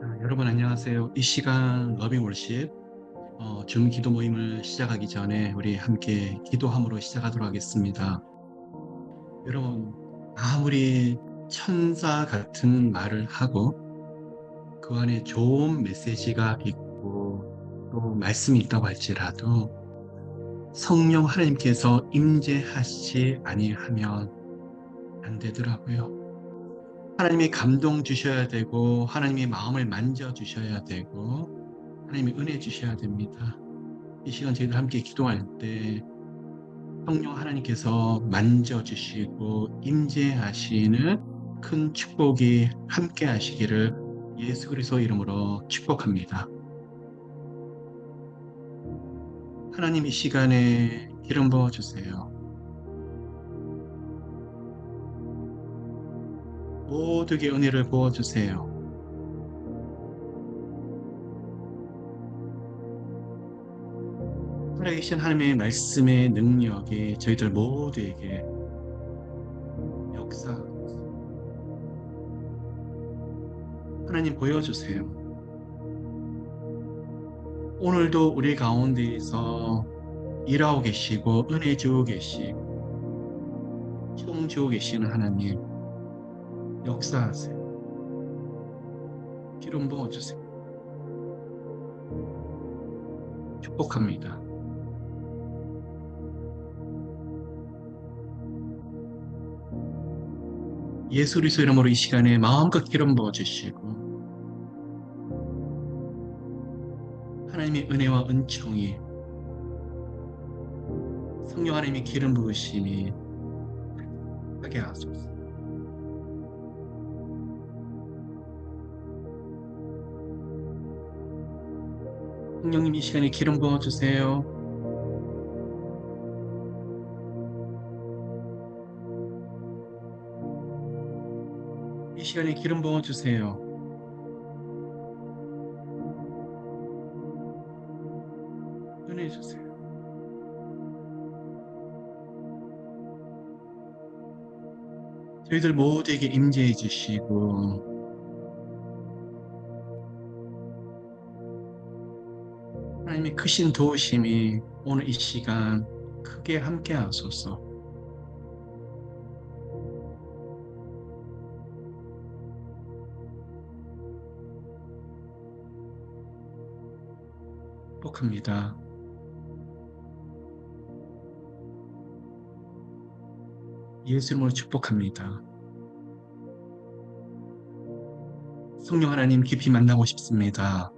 여러분 안녕하세요. 이 시간 러빙 월십 줌 기도 모임을 시작하기 전에 우리 함께 기도함으로 시작하도록 하겠습니다. 여러분 아무리 천사 같은 말을 하고 그 안에 좋은 메시지가 있고 또 말씀이 있다고 할지라도 성령 하나님께서 임재하시지 아니하면 안 되더라고요. 하나님이 감동 주셔야 되고 하나님의 마음을 만져 주셔야 되고 하나님이 은혜 주셔야 됩니다. 이 시간 저희들 함께 기도할 때 성령 하나님께서 만져주시고 임재하시는 큰 축복이 함께 하시기를 예수 그리스도 이름으로 축복합니다. 하나님 이 시간에 기름 부어주세요. 모두에게 은혜를 부어주세요. 살아계신 하나님의 말씀의 능력이 저희들 모두에게 역사 하나님 보여주세요. 오늘도 우리 가운데에서 일하고 계시고 은혜 주고 계시고 총 주고 계시는 하나님 역사하세요. 기름 부어주세요. 축복합니다. 예수 그리스도 이름으로 이 시간에 마음껏 기름 부어주시고 하나님의 은혜와 은총이 성령 하나님의 기름 부으심이 하게 하소서. 성령님 이 시간에 기름 부어주세요. 이 시간에 기름 부어주세요. 은혜 주세요. 저희들 모두에게 임재해 주시고 하나님의 크신 도우심이 오늘 이 시간 크게 함께 하소서. 축복합니다. 예수 이름으로 축복합니다. 성령 하나님 깊이 만나고 싶습니다.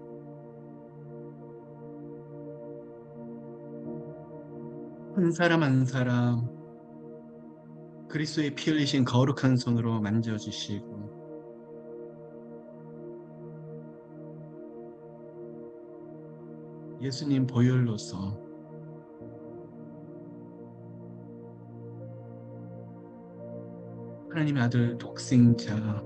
한 사람 한 사람 그리스도의 피 흘리신 거룩한 손으로 만져주시고 예수님 보혈로서 하나님의 아들 독생자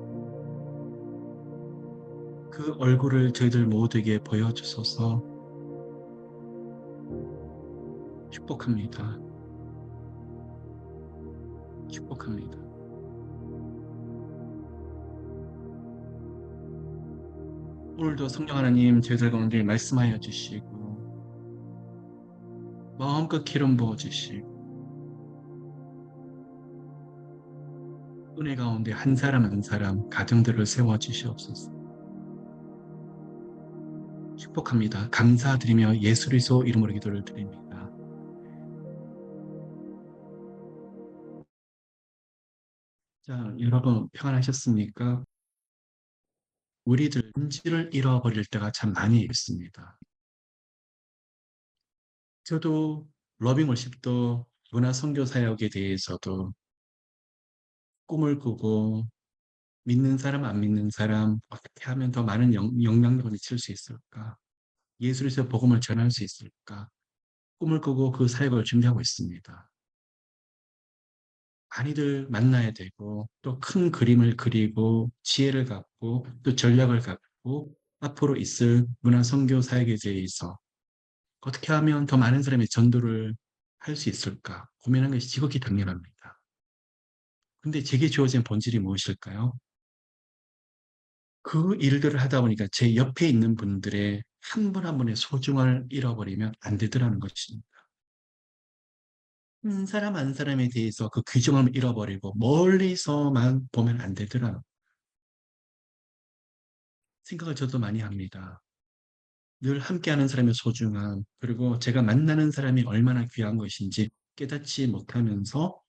그 얼굴을 저희들 모두에게 보여주소서. 축복합니다. 축복합니다. 오늘도 성령 하나님 저희들 가운데 말씀하여 주시고 마음껏 기름 부어 주시고 은혜 가운데 한 사람 한 사람 가정들을 세워 주시옵소서. 축복합니다. 감사드리며 예수 그리스도 이름으로 기도를 드립니다. 자, 여러분 평안하셨습니까? 우리들 본질을 잃어버릴 때가 참 많이 있습니다. 저도 러빙 월십도 문화 선교 사역에 대해서도 꿈을 꾸고 믿는 사람 안 믿는 사람 어떻게 하면 더 많은 영향력을 미칠 수 있을까? 예수에서 복음을 전할 수 있을까? 꿈을 꾸고 그 사역을 준비하고 있습니다. 많이들 만나야 되고 또 큰 그림을 그리고 지혜를 갖고 또 전략을 갖고 앞으로 있을 문화 선교 사역에 대해서 어떻게 하면 더 많은 사람의 전도를 할 수 있을까 고민하는 것이 지극히 당연합니다. 근데 제게 주어진 본질이 무엇일까요? 그 일들을 하다 보니까 제 옆에 있는 분들의 한 분 한 분의 소중함을 잃어버리면 안 되더라는 것입니다. 한 사람 한 사람에 대해서 그 귀중함을 잃어버리고 멀리서만 보면 안 되더라는 생각을 저도 많이 합니다. 늘 함께하는 사람의 소중함, 그리고 제가 만나는 사람이 얼마나 귀한 것인지 깨닫지 못하면서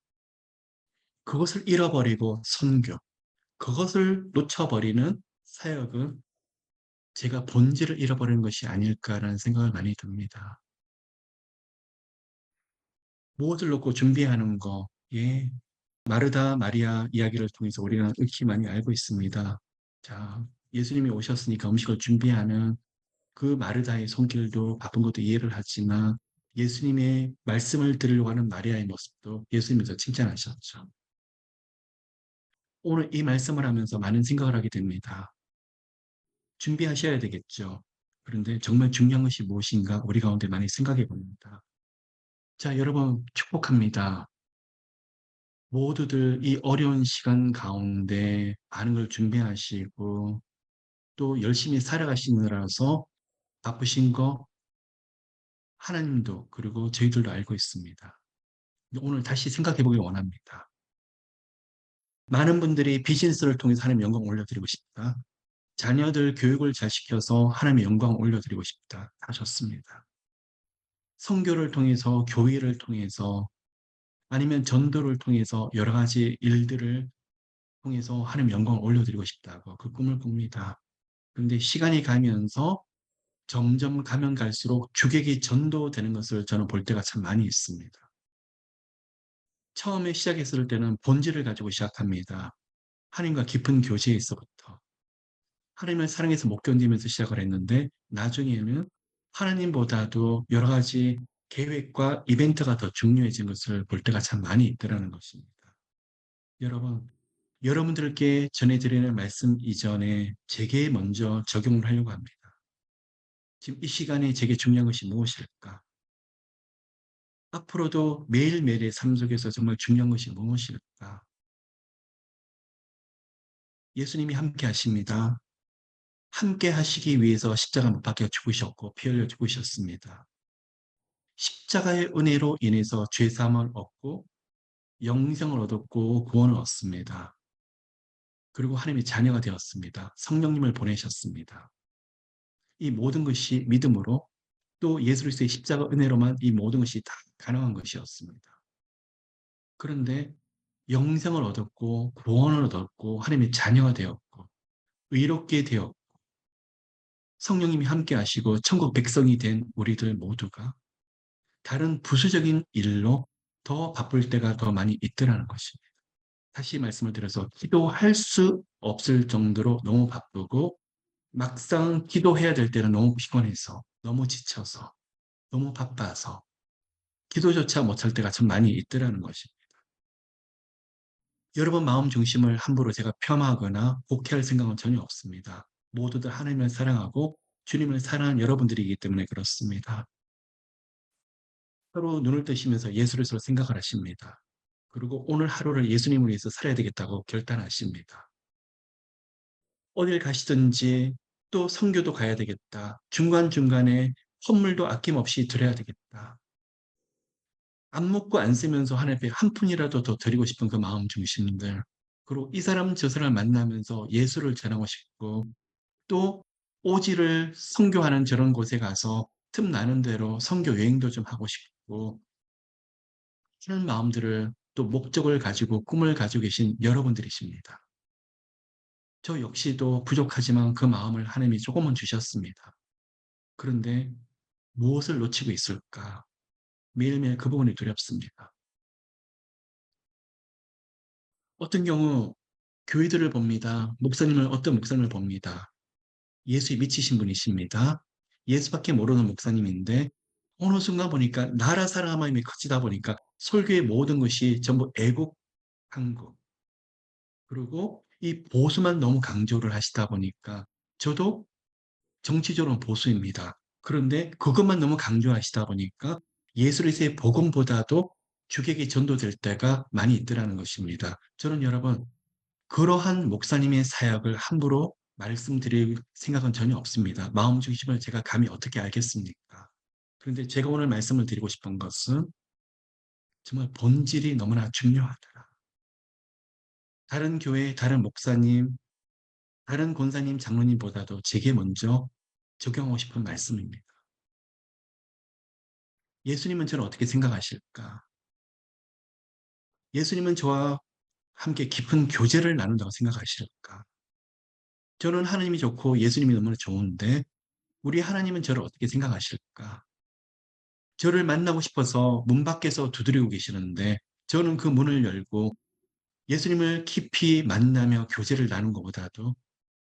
그것을 잃어버리고 선교, 그것을 놓쳐버리는 사역은 제가 본질을 잃어버리는 것이 아닐까라는 생각을 많이 듭니다. 무엇을 놓고 준비하는 거, 예, 마르다 마리아 이야기를 통해서 우리가 익히 많이 알고 있습니다. 자, 예수님이 오셨으니까 음식을 준비하는 그 마르다의 손길도 바쁜 것도 이해를 하지만 예수님의 말씀을 들으려고 하는 마리아의 모습도 예수님께서 칭찬하셨죠. 오늘 이 말씀을 하면서 많은 생각을 하게 됩니다. 준비하셔야 되겠죠. 그런데 정말 중요한 것이 무엇인가 우리 가운데 많이 생각해 봅니다. 자, 여러분 축복합니다. 모두들 이 어려운 시간 가운데 많은 걸 준비하시고 또 열심히 살아가시느라서 바쁘신 거 하나님도 그리고 저희들도 알고 있습니다. 오늘 다시 생각해 보기 원합니다. 많은 분들이 비즈니스를 통해서 하나님 영광 올려드리고 싶다. 자녀들 교육을 잘 시켜서 하나님의 영광 올려드리고 싶다. 하셨습니다. 선교를 통해서 교회를 통해서 아니면 전도를 통해서 여러 가지 일들을 통해서 하나님 영광을 올려드리고 싶다고 그 꿈을 꿉니다. 그런데 시간이 가면서 점점 가면 갈수록 주객이 전도되는 것을 저는 볼 때가 참 많이 있습니다. 처음에 시작했을 때는 본질을 가지고 시작합니다. 하나님과 깊은 교제에서부터 하나님을 사랑해서 못 견디면서 시작을 했는데 나중에는 하나님보다도 여러 가지 계획과 이벤트가 더 중요해진 것을 볼 때가 참 많이 있더라는 것입니다. 여러분, 여러분들께 전해드리는 말씀 이전에 제게 먼저 적용을 하려고 합니다. 지금 이 시간에 제게 중요한 것이 무엇일까? 앞으로도 매일매일의 삶 속에서 정말 중요한 것이 무엇일까? 예수님이 함께 하십니다. 함께 하시기 위해서 십자가 못 박혀 죽으셨고 피 흘려 죽으셨습니다. 십자가의 은혜로 인해서 죄사함을 얻고 영생을 얻었고 구원을 얻습니다. 그리고 하나님의 자녀가 되었습니다. 성령님을 보내셨습니다. 이 모든 것이 믿음으로 또 예수 그리스도의 십자가 은혜로만 이 모든 것이 다 가능한 것이었습니다. 그런데 영생을 얻었고 구원을 얻었고 하나님의 자녀가 되었고 의롭게 되었고 성령님이 함께 하시고 천국 백성이 된 우리들 모두가 다른 부수적인 일로 더 바쁠 때가 더 많이 있더라는 것입니다. 다시 말씀을 드려서 기도할 수 없을 정도로 너무 바쁘고 막상 기도해야 될 때는 너무 피곤해서 너무 지쳐서 너무 바빠서 기도조차 못할 때가 참 많이 있더라는 것입니다. 여러분 마음 중심을 함부로 제가 폄하하거나 곡해할 생각은 전혀 없습니다. 모두들 하나님을 사랑하고 주님을 사랑하는 여러분들이기 때문에 그렇습니다. 서로 눈을 뜨시면서 예수를 서로 생각을 하십니다. 그리고 오늘 하루를 예수님을 위해서 살아야 되겠다고 결단하십니다. 어딜 가시든지 또 선교도 가야 되겠다. 중간중간에 선물도 아낌없이 드려야 되겠다. 안 먹고 안 쓰면서 하나님께 한 푼이라도 더 드리고 싶은 그 마음 중심들. 그리고 이 사람 저 사람을 만나면서 예수를 전하고 싶고 또 오지를 선교하는 저런 곳에 가서 틈 나는 대로 선교 여행도 좀 하고 싶고 그런 마음들을 또 목적을 가지고 꿈을 가지고 계신 여러분들이십니다. 저 역시도 부족하지만 그 마음을 하나님이 조금은 주셨습니다. 그런데 무엇을 놓치고 있을까? 매일매일 그 부분이 두렵습니다. 어떤 경우 교회들을 봅니다. 목사님을 어떤 목사님을 봅니다. 예수에 미치신 분이십니다. 예수밖에 모르는 목사님인데 어느 순간 보니까 나라 사랑의 마음이 커지다 보니까 설교의 모든 것이 전부 애국, 한국 그리고 이 보수만 너무 강조를 하시다 보니까 저도 정치적으로는 보수입니다. 그런데 그것만 너무 강조하시다 보니까 예수 그리스도의 복음보다도 주객이 전도될 때가 많이 있더라는 것입니다. 저는 여러분 그러한 목사님의 사역을 함부로 말씀드릴 생각은 전혀 없습니다. 마음 중심을 제가 감히 어떻게 알겠습니까? 그런데 제가 오늘 말씀을 드리고 싶은 것은 정말 본질이 너무나 중요하더라. 다른 교회, 다른 목사님, 다른 권사님, 장로님보다도 제게 먼저 적용하고 싶은 말씀입니다. 예수님은 저를 어떻게 생각하실까? 예수님은 저와 함께 깊은 교제를 나눈다고 생각하실까? 저는 하나님이 좋고 예수님이 너무나 좋은데 우리 하나님은 저를 어떻게 생각하실까? 저를 만나고 싶어서 문 밖에서 두드리고 계시는데 저는 그 문을 열고 예수님을 깊이 만나며 교제를 나눈 것보다도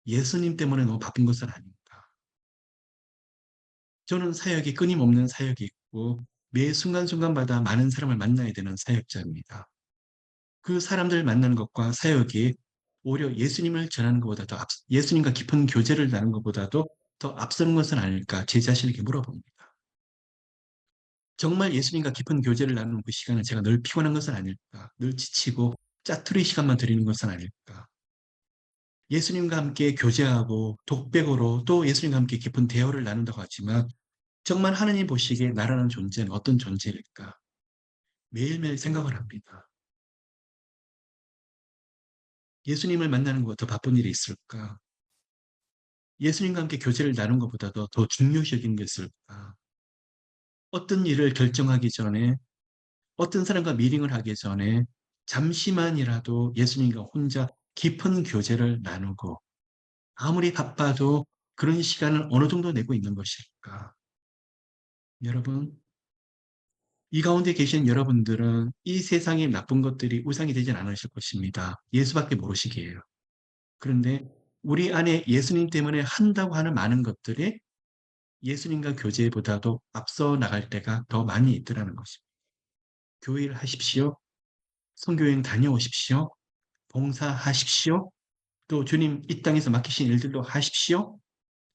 예수님 때문에 너무 바쁜 것은 아닌가. 저는 사역이 끊임없는 사역이 있고 매 순간순간마다 많은 사람을 만나야 되는 사역자입니다. 그 사람들 만나는 것과 사역이 오히려 예수님을 전하는 것보다 더 예수님과 깊은 교제를 나누는 것보다도 더 앞서는 것은 아닐까 제 자신에게 물어봅니다. 정말 예수님과 깊은 교제를 나누는 그 시간을 제가 늘 피곤한 것은 아닐까, 늘 지치고 짜투리 시간만 드리는 것은 아닐까. 예수님과 함께 교제하고 독백으로 또 예수님과 함께 깊은 대화를 나눈다고 하지만 정말 하나님 보시기에 나라는 존재는 어떤 존재일까? 매일매일 생각을 합니다. 예수님을 만나는 것보다 더 바쁜 일이 있을까? 예수님과 함께 교제를 나눈 것보다도 더 중요시 여기는 게 있을까? 어떤 일을 결정하기 전에, 어떤 사람과 미팅을 하기 전에 잠시만이라도 예수님과 혼자 깊은 교제를 나누고 아무리 바빠도 그런 시간을 어느 정도 내고 있는 것일까? 여러분, 이 가운데 계신 여러분들은 이 세상의 나쁜 것들이 우상이 되진 않으실 것입니다. 예수밖에 모르시기에요. 그런데 우리 안에 예수님 때문에 한다고 하는 많은 것들이 예수님과 교제보다도 앞서 나갈 때가 더 많이 있더라는 것입니다. 교회를 하십시오. 선교여행 다녀오십시오. 봉사하십시오. 또 주님 이 땅에서 맡기신 일들도 하십시오.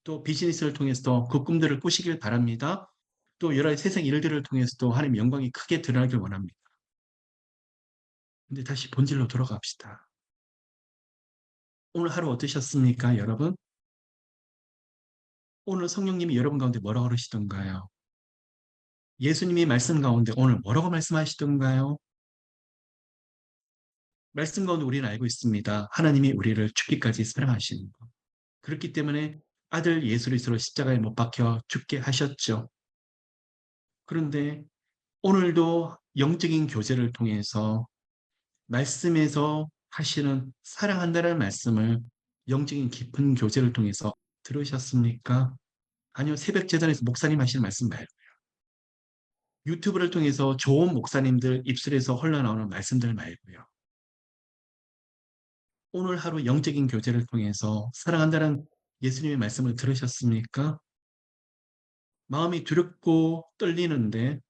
또 비즈니스를 통해서도 그 꿈들을 꾸시길 바랍니다. 또 여러 세상 일들을 통해서도 하나님의 영광이 크게 드러나길 원합니다. 근데 다시 본질로 돌아갑시다. 오늘 하루 어떠셨습니까, 여러분? 오늘 성령님이 여러분 가운데 뭐라고 그러시던가요? 예수님이 말씀 가운데 오늘 뭐라고 말씀하시던가요? 말씀 가운데 우리는 알고 있습니다. 하나님이 우리를 죽기까지 사랑하시는 것. 그렇기 때문에 아들 예수 그리스도를 십자가에 못 박혀 죽게 하셨죠. 그런데 오늘도 영적인 교제를 통해서 말씀에서 하시는 사랑한다는 말씀을 영적인 깊은 교제를 통해서 들으셨습니까? 아니요, 새벽 재단에서 목사님 하시는 말씀 말고 유튜브를 통해서 좋은 목사님들 입술에서 흘러나오는 말씀들 말고요. 오늘 하루 영적인 교제를 통해서 사랑한다는 예수님의 말씀을 들으셨습니까? 마음이 두렵고 떨리는데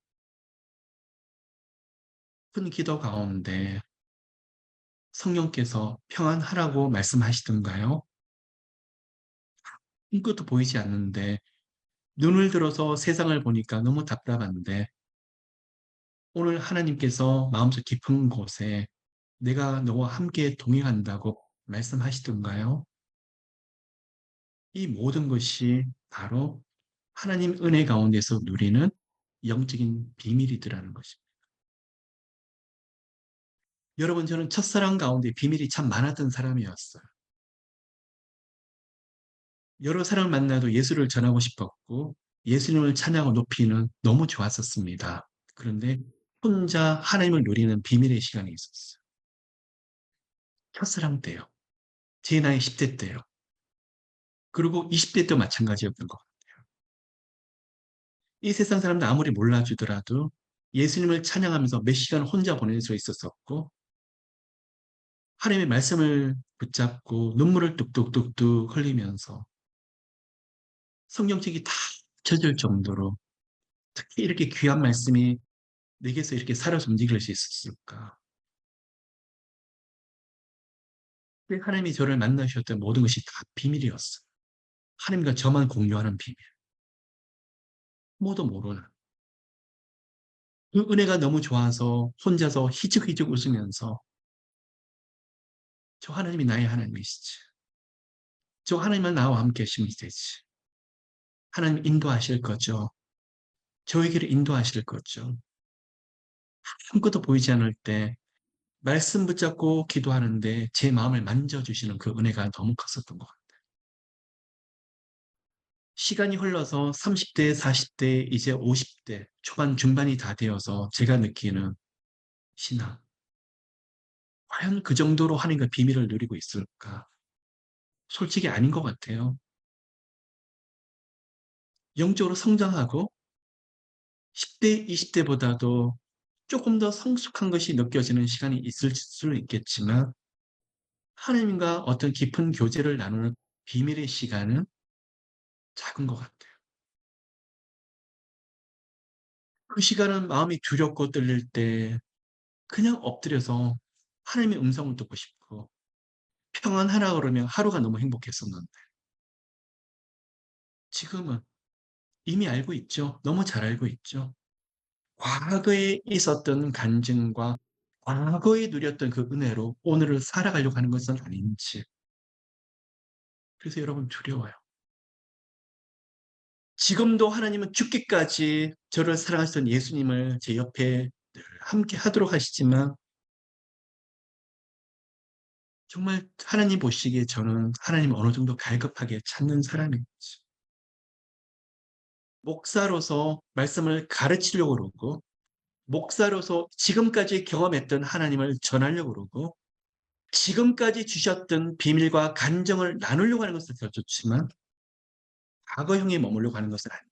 큰 기도 가운데 성령께서 평안하라고 말씀하시던가요? 아무것도 보이지 않는데 눈을 들어서 세상을 보니까 너무 답답한데 오늘 하나님께서 마음속 깊은 곳에 내가 너와 함께 동행한다고 말씀하시던가요? 이 모든 것이 바로 하나님 은혜 가운데서 누리는 영적인 비밀이더라는 것입니다. 여러분, 저는 첫사랑 가운데 비밀이 참 많았던 사람이었어요. 여러 사람을 만나도 예수를 전하고 싶었고 예수님을 찬양하고 높이는 너무 좋았었습니다. 그런데 혼자 하나님을 누리는 비밀의 시간이 있었어요. 첫사랑 때요. 제 나이 10대 때요. 그리고 20대 때 마찬가지였던 것 같아요. 이 세상 사람들 아무리 몰라주더라도 예수님을 찬양하면서 몇 시간 혼자 보낼 수 있었었고 하나님의 말씀을 붙잡고 눈물을 뚝뚝뚝뚝 흘리면서 성경책이 다 젖을 정도로 특히 이렇게 귀한 말씀이 내게서 이렇게 살아서 움직일 수 있었을까? 하나님이 저를 만나셨던 모든 것이 다 비밀이었어요. 하나님과 저만 공유하는 비밀. 아무도 모르는. 그 은혜가 너무 좋아서 혼자서 희죽희죽 웃으면서 저 하나님이 나의 하나님이시지. 저 하나님은 나와 함께 하시면 되지. 하나님 인도하실 거죠. 저에게를 인도하실 거죠. 아무것도 보이지 않을 때 말씀 붙잡고 기도하는데 제 마음을 만져주시는 그 은혜가 너무 컸었던 것 같아요. 시간이 흘러서 30대, 40대, 이제 50대, 초반, 중반이 다 되어서 제가 느끼는 신앙. 과연 그 정도로 하나님과 비밀을 누리고 있을까? 솔직히 아닌 것 같아요. 영적으로 성장하고 10대, 20대보다도 조금 더 성숙한 것이 느껴지는 시간이 있을 수 있겠지만 하나님과 어떤 깊은 교제를 나누는 비밀의 시간은 작은 것 같아요. 그 시간은 마음이 두렵고 떨릴 때 그냥 엎드려서 하나님의 음성을 듣고 싶고 평안하라 그러면 하루가 너무 행복했었는데 지금은 이미 알고 있죠. 너무 잘 알고 있죠. 과거에 있었던 간증과 과거에 누렸던 그 은혜로 오늘을 살아가려고 하는 것은 아닌지. 그래서 여러분 두려워요. 지금도 하나님은 죽기까지 저를 사랑하시던 예수님을 제 옆에 늘 함께 하도록 하시지만 정말 하나님 보시기에 저는 하나님 어느 정도 갈급하게 찾는 사람인지 목사로서 말씀을 가르치려고 그러고 목사로서 지금까지 경험했던 하나님을 전하려고 그러고 지금까지 주셨던 비밀과 간정을 나누려고 하는 것은 더 좋지만 과거형에 머물려고 하는 것은 아니에요.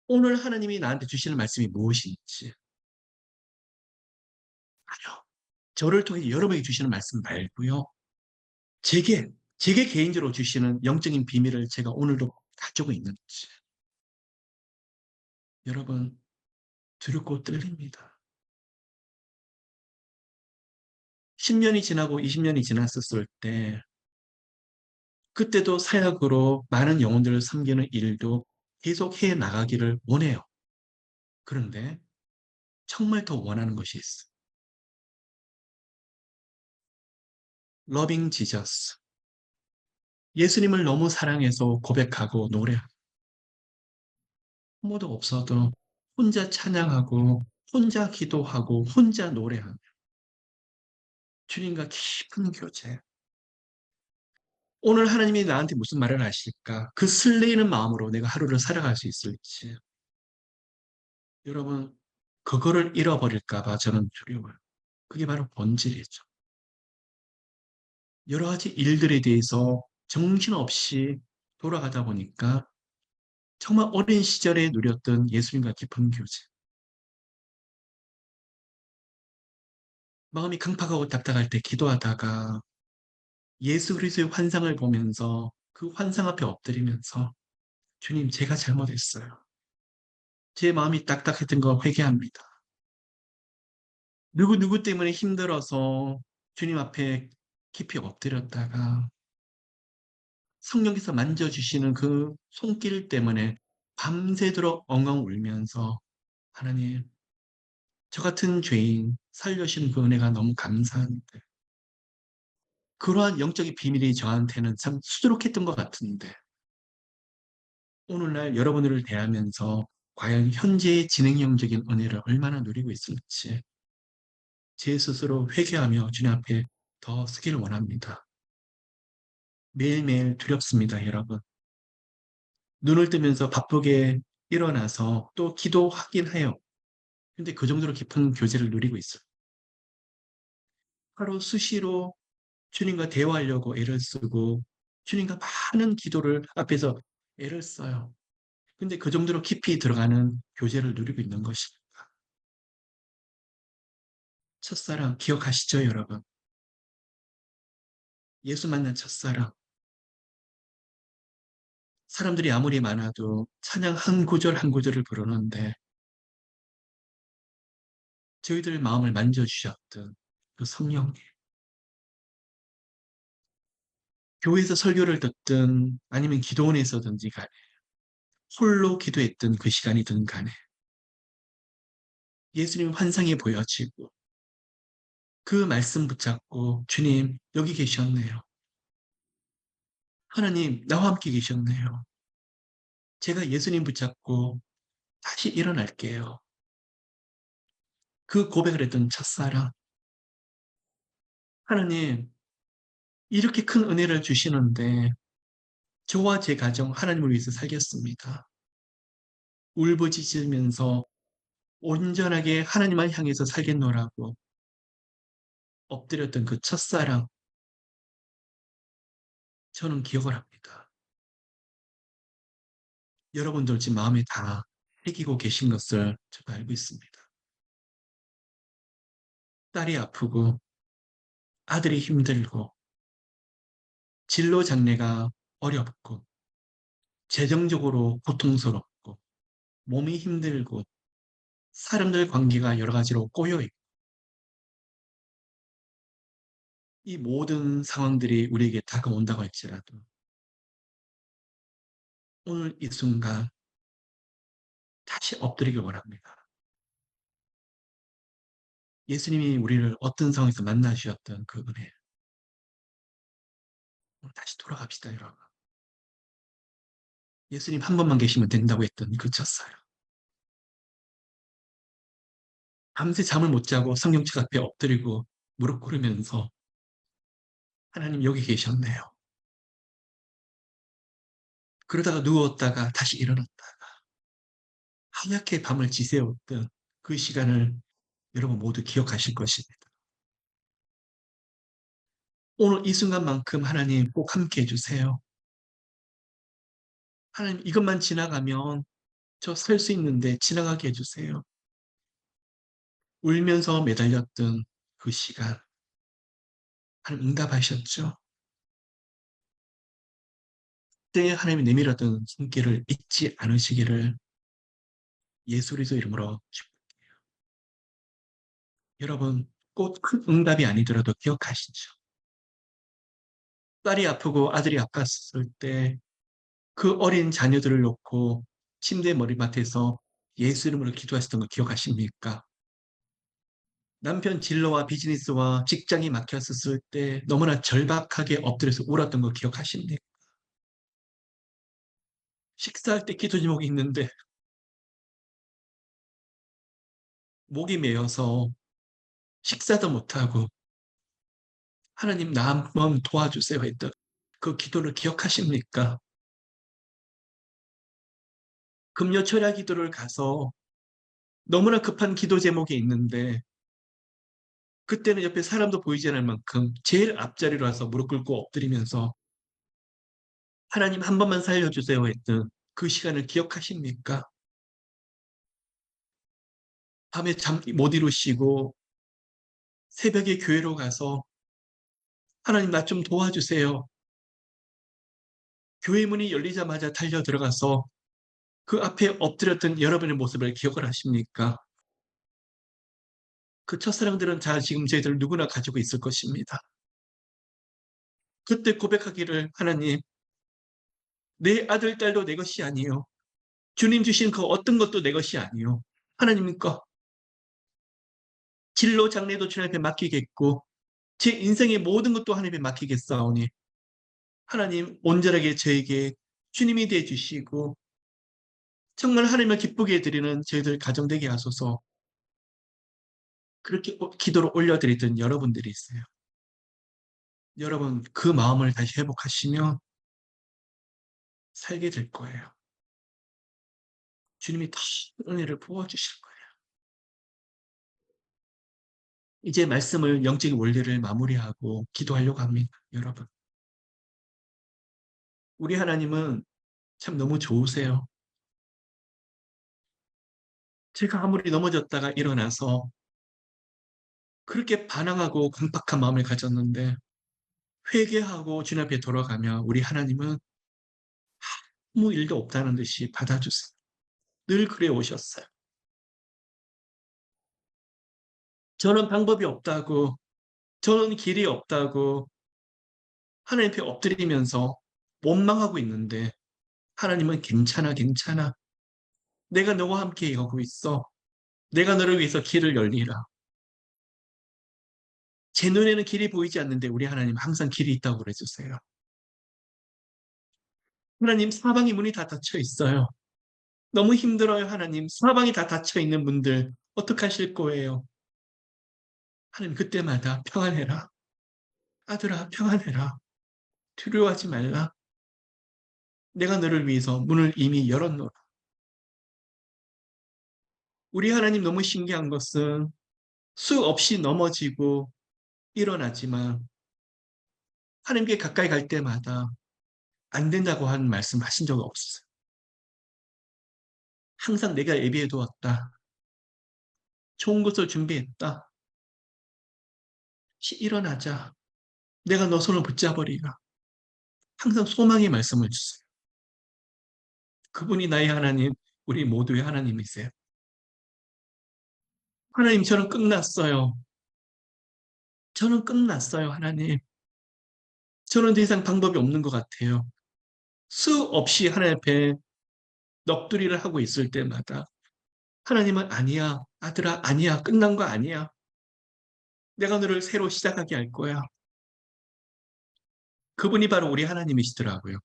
오늘 하나님이 나한테 주시는 말씀이 무엇인지 아니요. 저를 통해 여러분에게 주시는 말씀 말고요. 제게 개인적으로 주시는 영적인 비밀을 제가 오늘도 가지고 있는지. 여러분, 두렵고 떨립니다. 10년이 지나고 20년이 지났었을 때, 그때도 사역으로 많은 영혼들을 섬기는 일도 계속 해 나가기를 원해요. 그런데 정말 더 원하는 것이 있어. 러빙 지저스. 예수님을 너무 사랑해서 고백하고 노래하고, 아무도 없어도 혼자 찬양하고, 혼자 기도하고, 혼자 노래하고, 주님과 깊은 교제. 오늘 하나님이 나한테 무슨 말을 하실까? 그 설레이는 마음으로 내가 하루를 살아갈 수 있을지. 여러분, 그거를 잃어버릴까봐 저는 두려워요. 그게 바로 본질이죠. 여러 가지 일들에 대해서 정신없이 돌아가다 보니까 정말 어린 시절에 누렸던 예수님과 깊은 교제. 마음이 강팍하고 답답할 때 기도하다가 예수 그리스도의 환상을 보면서 그 환상 앞에 엎드리면서 주님, 제가 잘못했어요. 제 마음이 딱딱했던 거 회개합니다. 누구 때문에 힘들어서 주님 앞에 깊이 엎드렸다가 성령께서 만져주시는 그 손길 때문에 밤새도록 엉엉 울면서 하나님, 저 같은 죄인 살려주신 그 은혜가 너무 감사한데 그러한 영적인 비밀이 저한테는 참 수두룩했던 것 같은데 오늘날 여러분들을 대하면서 과연 현재의 진행형적인 은혜를 얼마나 누리고 있을지 제 스스로 회개하며 주님 앞에 더 서기를 원합니다. 매일매일 두렵습니다, 여러분. 눈을 뜨면서 바쁘게 일어나서 또 기도하긴 해요. 근데 그 정도로 깊은 교제를 누리고 있어요. 하루 수시로 주님과 대화하려고 애를 쓰고 주님과 많은 기도를 앞에서 애를 써요. 근데 그 정도로 깊이 들어가는 교제를 누리고 있는 것입니다. 첫사랑 기억하시죠, 여러분? 예수 만난 첫사랑. 사람들이 아무리 많아도 찬양 한 구절 한 구절을 부르는데 저희들 마음을 만져주셨던 그 성령, 교회에서 설교를 듣든 아니면 기도원에서든지 간에 홀로 기도했던 그 시간이든 간에 예수님 환상이 보여지고 그 말씀 붙잡고 주님 여기 계셨네요. 하나님, 나와 함께 계셨네요. 제가 예수님 붙잡고 다시 일어날게요. 그 고백을 했던 첫사랑. 하나님, 이렇게 큰 은혜를 주시는데 저와 제 가정 하나님을 위해서 살겠습니다. 울부짖으면서 온전하게 하나님을 향해서 살겠노라고 엎드렸던 그 첫사랑, 저는 기억을 합니다. 여러분들 지금 마음에 다 새기고 계신 것을 저도 알고 있습니다. 딸이 아프고 아들이 힘들고 진로 장래가 어렵고 재정적으로 고통스럽고 몸이 힘들고 사람들 관계가 여러 가지로 꼬여 있고 이 모든 상황들이 우리에게 다가온다고 할지라도 오늘 이 순간 다시 엎드리길 원합니다. 예수님이 우리를 어떤 상황에서 만나주셨던 그 은혜. 오늘 다시 돌아갑시다, 여러분. 예수님 한 번만 계시면 된다고 했던 그 첫사랑. 밤새 잠을 못 자고 성경책 앞에 엎드리고 무릎 꿇으면서 하나님 여기 계셨네요. 그러다가 누웠다가 다시 일어났다가 하얗게 밤을 지새웠던 그 시간을 여러분 모두 기억하실 것입니다. 오늘 이 순간만큼 하나님 꼭 함께 해주세요. 하나님 이것만 지나가면 저 살 수 있는데 지나가게 해주세요. 울면서 매달렸던 그 시간 하나님 응답하셨죠. 그때 하나님이 내밀었던 손길을 잊지 않으시기를 예수 그리스도 이름으로 축복해요. 여러분 꼭 큰 응답이 아니더라도 기억하시죠. 딸이 아프고 아들이 아팠을 때 그 어린 자녀들을 놓고 침대 머리맡에서 예수 이름으로 기도하셨던 거 기억하십니까? 남편 진로와 비즈니스와 직장이 막혔었을 때 너무나 절박하게 엎드려서 울었던 거 기억하십니까? 식사할 때 기도 제목이 있는데 목이 메어서 식사도 못하고 하나님 나 한번 도와주세요 했던 그 기도를 기억하십니까? 금요 철야 기도를 가서 너무나 급한 기도 제목이 있는데 그때는 옆에 사람도 보이지 않을 만큼 제일 앞자리로 와서 무릎 꿇고 엎드리면서 하나님 한 번만 살려주세요 했던 그 시간을 기억하십니까? 밤에 잠 못 이루시고 새벽에 교회로 가서 하나님 나 좀 도와주세요. 교회 문이 열리자마자 달려 들어가서 그 앞에 엎드렸던 여러분의 모습을 기억을 하십니까? 그 첫사랑들은 다 지금 저희들 누구나 가지고 있을 것입니다. 그때 고백하기를 하나님 내 아들 딸도 내 것이 아니요 주님 주신 그 어떤 것도 내 것이 아니요 하나님 거 진로 장래도 주님 앞에 맡기겠고 제 인생의 모든 것도 하나님에 맡기겠사오니 하나님 온전하게 저에게 주님이 되어 주시고 정말 하나님을 기쁘게 해드리는 저희들 가정 되게 하소서. 그렇게 기도를 올려드리던 여러분들이 있어요. 여러분 그 마음을 다시 회복하시면 살게 될 거예요. 주님이 다 은혜를 부어주실 거예요. 이제 말씀을 영적인 원리를 마무리하고 기도하려고 합니다. 여러분 우리 하나님은 참 너무 좋으세요. 제가 아무리 넘어졌다가 일어나서 그렇게 반항하고 강박한 마음을 가졌는데 회개하고 주님 앞에 돌아가면 우리 하나님은 아무 일도 없다는 듯이 받아주세요. 늘 그래 오셨어요. 저는 방법이 없다고, 저는 길이 없다고 하나님 앞에 엎드리면서 원망하고 있는데 하나님은 괜찮아, 괜찮아. 내가 너와 함께 가고 있어. 내가 너를 위해서 길을 열리라. 제 눈에는 길이 보이지 않는데 우리 하나님 항상 길이 있다고 그래주세요. 하나님, 사방의 문이 다 닫혀 있어요. 너무 힘들어요, 하나님. 사방이 다 닫혀 있는 분들 어떻게 하실 거예요? 하나님, 그때마다 평안해라. 아들아, 평안해라. 두려워하지 말라. 내가 너를 위해서 문을 이미 열었노라. 우리 하나님 너무 신기한 것은 수없이 넘어지고 일어나지만 하나님께 가까이 갈 때마다 안 된다고 하는 말씀 하신 적 없어요. 항상 내가 예비해 두었다. 좋은 것을 준비했다. 일어나자. 내가 너 손을 붙잡으리라. 항상 소망의 말씀을 주세요. 그분이 나의 하나님, 우리 모두의 하나님이세요. 하나님, 저는 끝났어요. 저는 끝났어요, 하나님. 저는 더 이상 방법이 없는 것 같아요. 수없이 하나님 앞에 넋두리를 하고 있을 때마다 하나님은 아니야, 아들아, 아니야, 끝난 거 아니야. 내가 너를 새로 시작하게 할 거야. 그분이 바로 우리 하나님이시더라고요.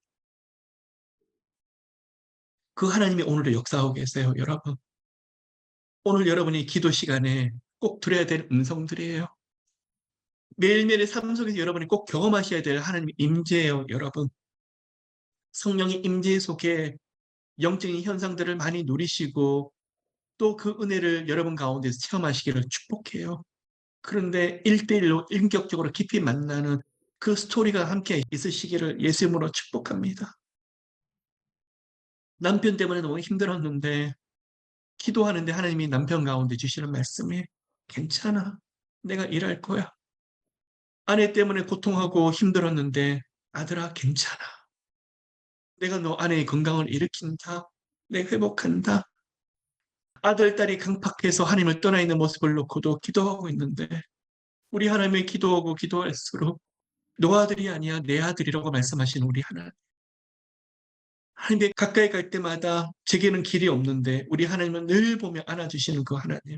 그 하나님이 오늘도 역사하고 계세요, 여러분. 오늘 여러분이 기도 시간에 꼭 들어야 될 음성들이에요. 매일매일의 삶 속에서 여러분이 꼭 경험하셔야 될 하나님의 임재예요, 여러분. 성령의 임재 속에 영적인 현상들을 많이 누리시고 또 그 은혜를 여러분 가운데서 체험하시기를 축복해요. 그런데 1대1로 인격적으로 깊이 만나는 그 스토리가 함께 있으시기를 예수님으로 축복합니다. 남편 때문에 너무 힘들었는데 기도하는데 하나님이 남편 가운데 주시는 말씀이 괜찮아. 내가 일할 거야. 아내 때문에 고통하고 힘들었는데 아들아 괜찮아. 내가 너 아내의 건강을 일으킨다. 내가 회복한다. 아들, 딸이 강팍해서 하나님을 떠나 있는 모습을 놓고도 기도하고 있는데 우리 하나님의 기도하고 기도할수록 너 아들이 아니야 내 아들이라고 말씀하시는 우리 하나님. 하나님께 가까이 갈 때마다 제게는 길이 없는데 우리 하나님은 늘 보며 안아주시는 그 하나님.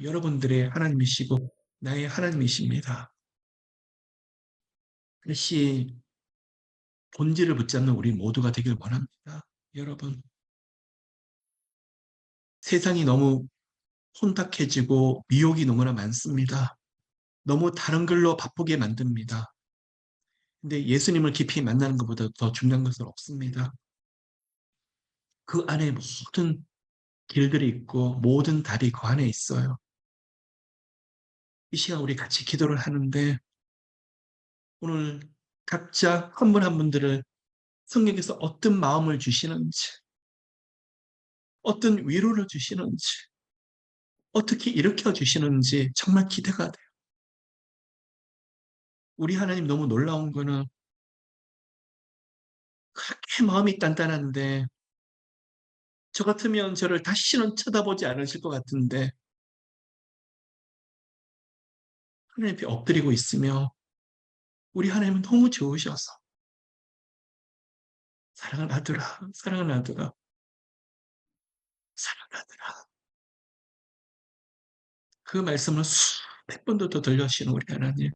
여러분들의 하나님이시고 나의 하나님이십니다. 다시 본질을 붙잡는 우리 모두가 되길 원합니다. 여러분, 세상이 너무 혼탁해지고 미혹이 너무나 많습니다. 너무 다른 걸로 바쁘게 만듭니다. 근데 예수님을 깊이 만나는 것보다 더 중요한 것은 없습니다. 그 안에 모든 길들이 있고 모든 답이 그 안에 있어요. 이 시간 우리 같이 기도를 하는데 오늘 각자 한 분 한 분들을 성령께서 어떤 마음을 주시는지, 어떤 위로를 주시는지, 어떻게 일으켜 주시는지 정말 기대가 돼요. 우리 하나님 너무 놀라운 거는 그렇게 마음이 단단한데 저 같으면 저를 다시는 쳐다보지 않으실 것 같은데 하나님 앞에 엎드리고 있으며 우리 하나님은 너무 좋으셔서 사랑하는 아들아, 사랑하는 아들아, 사랑하는 아들아 그 말씀을 수백 번도 더 들려주시는 우리 하나님.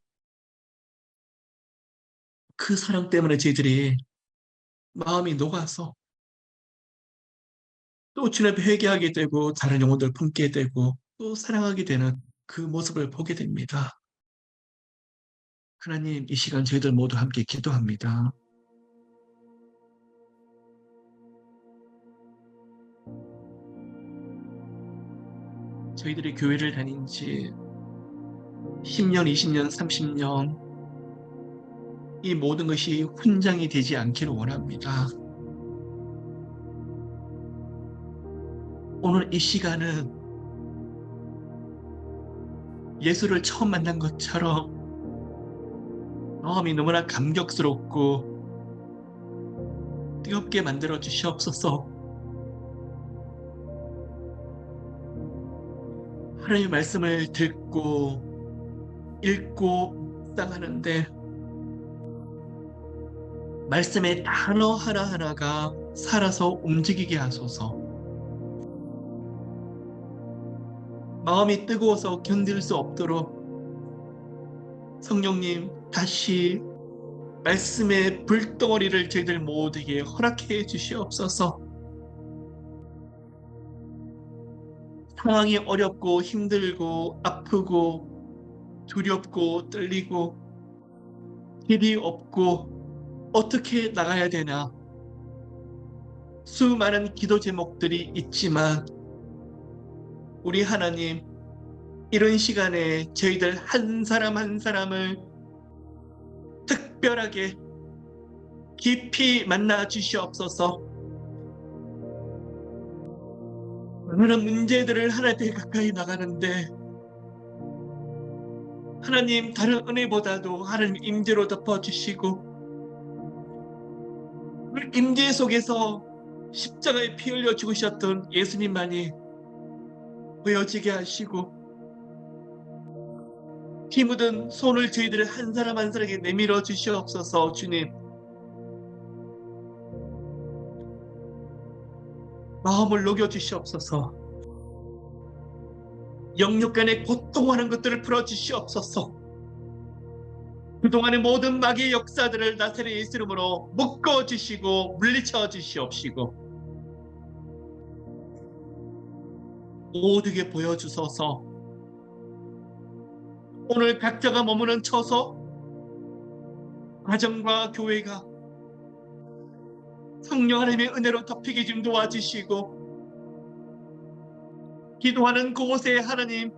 그 사랑 때문에 저희들이 마음이 녹아서 또 주님 앞에 회개하게 되고 다른 영혼들 품게 되고 또 사랑하게 되는 그 모습을 보게 됩니다. 하나님, 이 시간 저희들 모두 함께 기도합니다. 저희들이 교회를 다닌 지 10년, 20년, 30년 이 모든 것이 훈장이 되지 않기를 원합니다. 오늘 이 시간은 예수를 처음 만난 것처럼 마음이 너무나 감격스럽고 뜨겁게 만들어 주시옵소서. 하나님의 말씀을 듣고 읽고 묵상하는데 말씀의 단어 하나하나가 살아서 움직이게 하소서. 마음이 뜨거워서 견딜 수 없도록 성령님 다시 말씀의 불덩어리를 저희들 모두에게 허락해 주시옵소서. 상황이 어렵고 힘들고 아프고 두렵고 떨리고 길이 없고 어떻게 나가야 되나, 수많은 기도 제목들이 있지만 우리 하나님, 이런 시간에 저희들 한 사람 한 사람을 특별하게 깊이 만나 주시옵소서. 많은 문제들을 하나님께 가까이 나가는데 하나님, 다른 은혜보다도 하나님 임재로 덮어주시고 그 임재 속에서 십자가에 피 흘려 죽으셨던 예수님만이 보여지게 하시고 피 묻은 손을 저희들 한 사람 한 사람에게 내밀어 주시옵소서. 주님, 마음을 녹여 주시옵소서. 영육 간에 고통하는 것들을 풀어 주시옵소서. 그동안의 모든 마귀의 역사들을 나사렛 예수 이름으로 묶어 주시고 물리쳐 주시옵시고 모두에게 보여주소서. 오늘 각자가 머무는 처소, 가정과 교회가 성령 하나님의 은혜로 덮이게 좀 도와주시고 기도하는 그곳에 하나님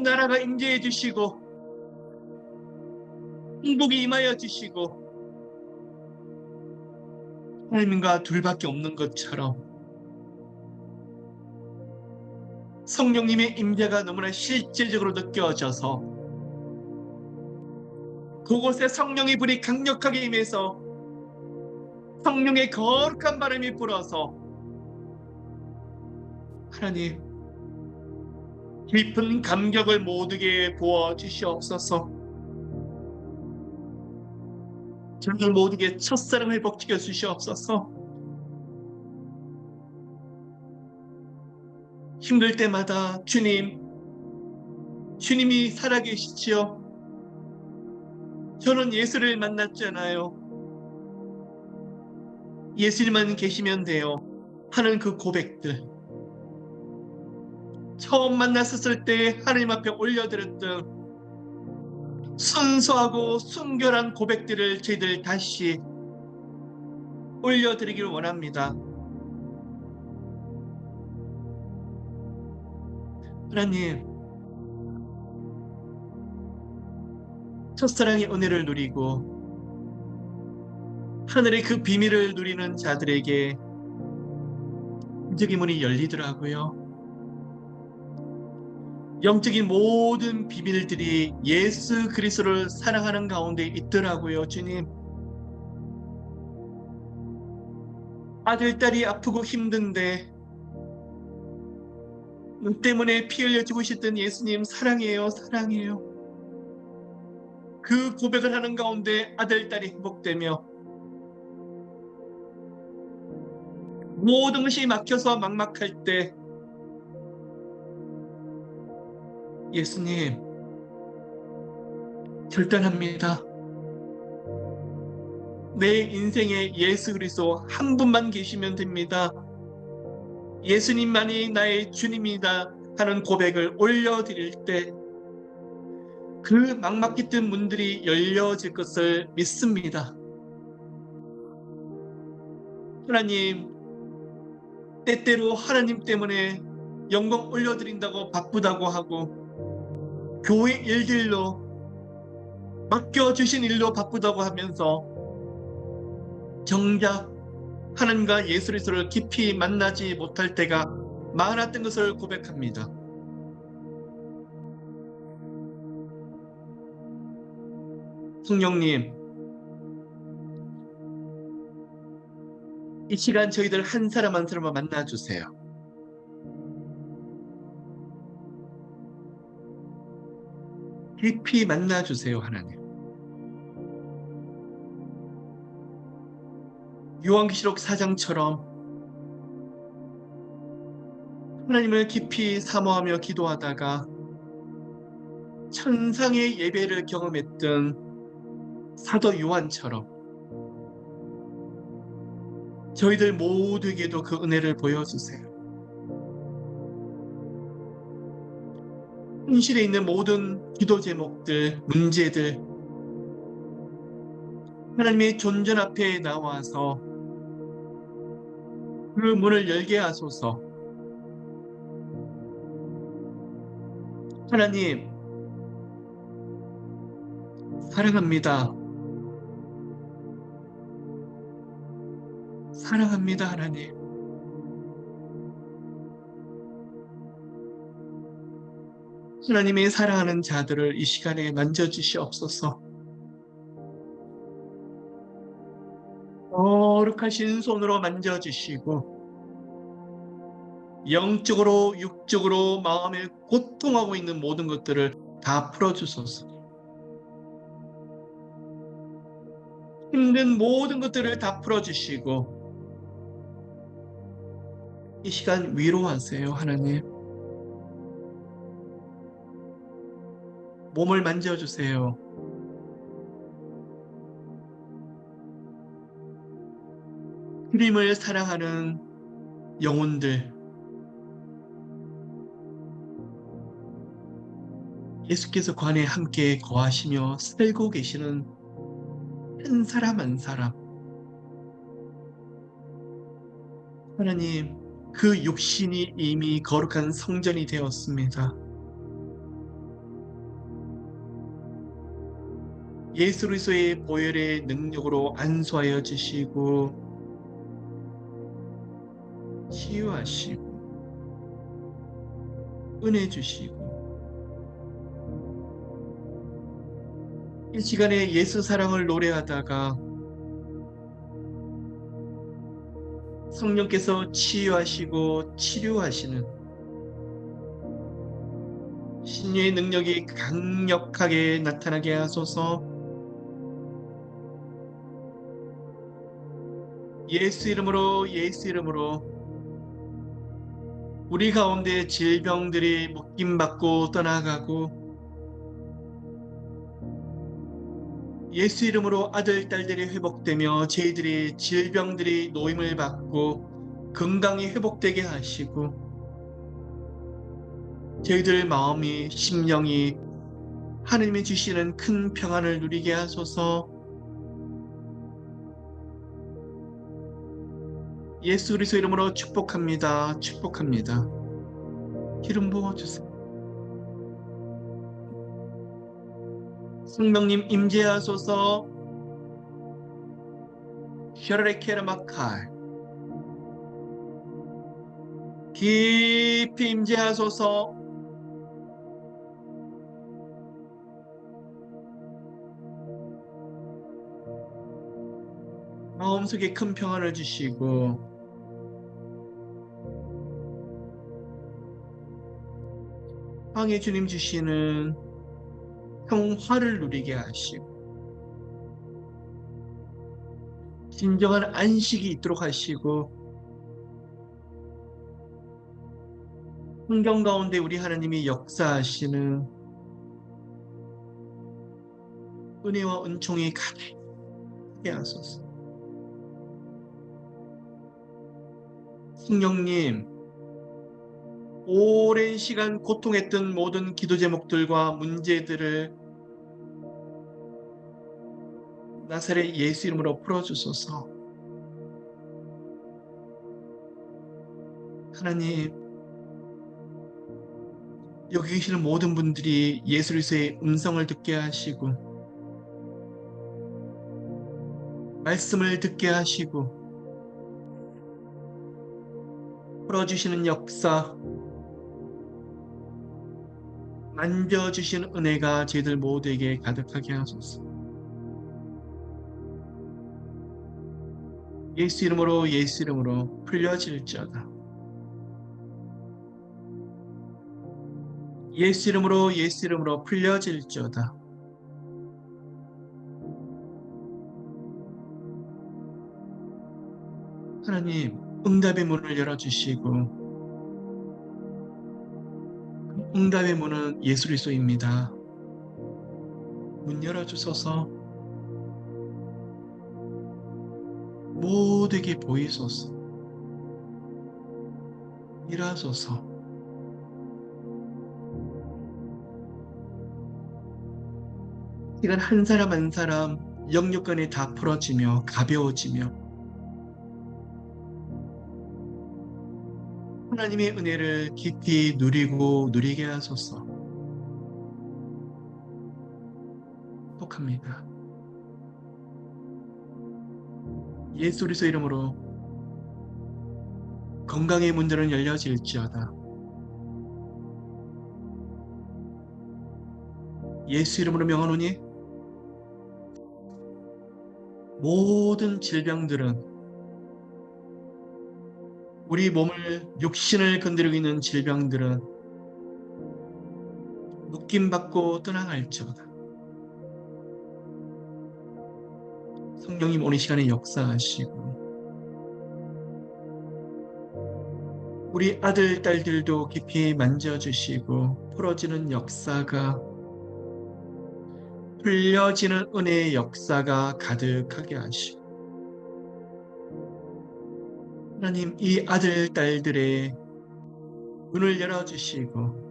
나라가 임재해 주시고 행복이 임하여 주시고 하나님과 둘밖에 없는 것처럼 성령님의 임재가 너무나 실제적으로 느껴져서 그곳에 성령의 불이 강력하게 임해서 성령의 거룩한 바람이 불어서 하나님 깊은 감격을 모두에게 부어 주시옵소서. 저희들 모두에게 첫사랑 회복시켜 주시옵소서. 힘들 때마다 주님이 살아계시지요. 저는 예수를 만났잖아요. 예수님만 계시면 돼요 하는 그 고백들, 처음 만났을 때 하나님 앞에 올려드렸던 순수하고 순결한 고백들을 저희들 다시 올려드리길 원합니다. 하나님, 첫사랑의 은혜를 누리고 하늘의 그 비밀을 누리는 자들에게 영적인 문이 열리더라고요. 영적인 모든 비밀들이 예수 그리스도를 사랑하는 가운데 있더라고요. 주님, 아들, 딸이 아프고 힘든데 너 때문에 피 흘려 죽으셨던 예수님 사랑해요, 사랑해요. 그 고백을 하는 가운데 아들, 딸이 행복되며 모든 것이 막혀서 막막할 때 예수님 결단합니다. 내 인생에 예수 그리스도 한 분만 계시면 됩니다. 예수님만이 나의 주님이다 하는 고백을 올려드릴 때 그 막막했던 문들이 열려질 것을 믿습니다. 하나님, 때때로 하나님 때문에 영광 올려드린다고 바쁘다고 하고 교회 일들로 맡겨주신 일로 바쁘다고 하면서 정작 하나님과 예수 그리스도를 깊이 만나지 못할 때가 많았던 것을 고백합니다. 성령님, 이 시간 저희들 한 사람 한 사람을 만나주세요. 깊이 만나주세요. 하나님, 요한계시록 4장처럼 하나님을 깊이 사모하며 기도하다가 천상의 예배를 경험했던 사도 요한처럼 저희들 모두에게도 그 은혜를 보여주세요. 현실에 있는 모든 기도 제목들, 문제들, 하나님의 존전 앞에 나와서 그 문을 열게 하소서. 하나님, 사랑합니다. 사랑합니다, 하나님. 하나님의 사랑하는 자들을 이 시간에 만져주시옵소서. 거룩하신 손으로 만져주시고 영적으로 육적으로 마음에 고통하고 있는 모든 것들을 다 풀어주소서. 힘든 모든 것들을 다 풀어주시고 이 시간 위로하세요, 하나님. 몸을 만져주세요. 주님을 사랑하는 영혼들, 예수께서 그 안에 함께 거하시며 살고 계시는 한 사람 한 사람, 하나님, 그 육신이 이미 거룩한 성전이 되었습니다. 예수 그리스도의 보혈의 능력으로 안수하여 주시고 치유하시고 은혜 주시고 이 시간에 예수 사랑을 노래하다가 성령께서 치유하시고 치료하시는 신유의 능력이 강력하게 나타나게 하소서. 예수 이름으로 예수 이름으로 우리 가운데 질병들이 묶임받고 떠나가고 예수 이름으로 아들, 딸들이 회복되며 저희들이 질병들이 노임을 받고 건강이 회복되게 하시고 저희들 마음이 심령이 하나님이 주시는 큰 평안을 누리게 하소서. 예수 그리스도 이름으로 축복합니다. 축복합니다. 기름 부어주세요. 성령님 임재하소서. 샤르레케르마칼 깊이 임재하소서. 마음속에 큰 평안을 주시고 황해 주님 주시는 평화를 누리게 하시고 진정한 안식이 있도록 하시고 환경 가운데 우리 하나님이 역사하시는 은혜와 은총이 가득하게 하소서. 성령님, 오랜 시간 고통했던 모든 기도 제목들과 문제들을 나사렛 예수 이름으로 풀어주소서. 하나님, 여기 계시는 모든 분들이 예수 그리스도의 음성을 듣게 하시고 말씀을 듣게 하시고 풀어주시는 역사, 만져주시는 은혜가 저희들 모두에게 가득하게 하소서. 예수 이름으로 예수 이름으로 풀려질지어다. 예수 이름으로 예수 이름으로 풀려질지어다. 하나님, 응답의 문을 열어주시고 응답의 문은 예수 그리스도입니다. 문 열어주소서. 모두에게 보이소서. 일하소서. 시간 한 사람 한 사람 영육간에 다 풀어지며 가벼워지며 하나님의 은혜를 깊이 누리고 누리게 하소서. 축복합니다. 예수 그리스도 이름으로 건강의 문들은 열려질지어다. 예수 이름으로 명하노니 모든 질병들은 우리 몸을 육신을 건드리고 있는 질병들은 묶임받고 떠나갈지어다. 성령님 오늘 시간에 역사하시고 우리 아들 딸들도 깊이 만져주시고 풀어지는 역사가 풀려지는 은혜의 역사가 가득하게 하시고 하나님 이 아들 딸들의 눈을 열어주시고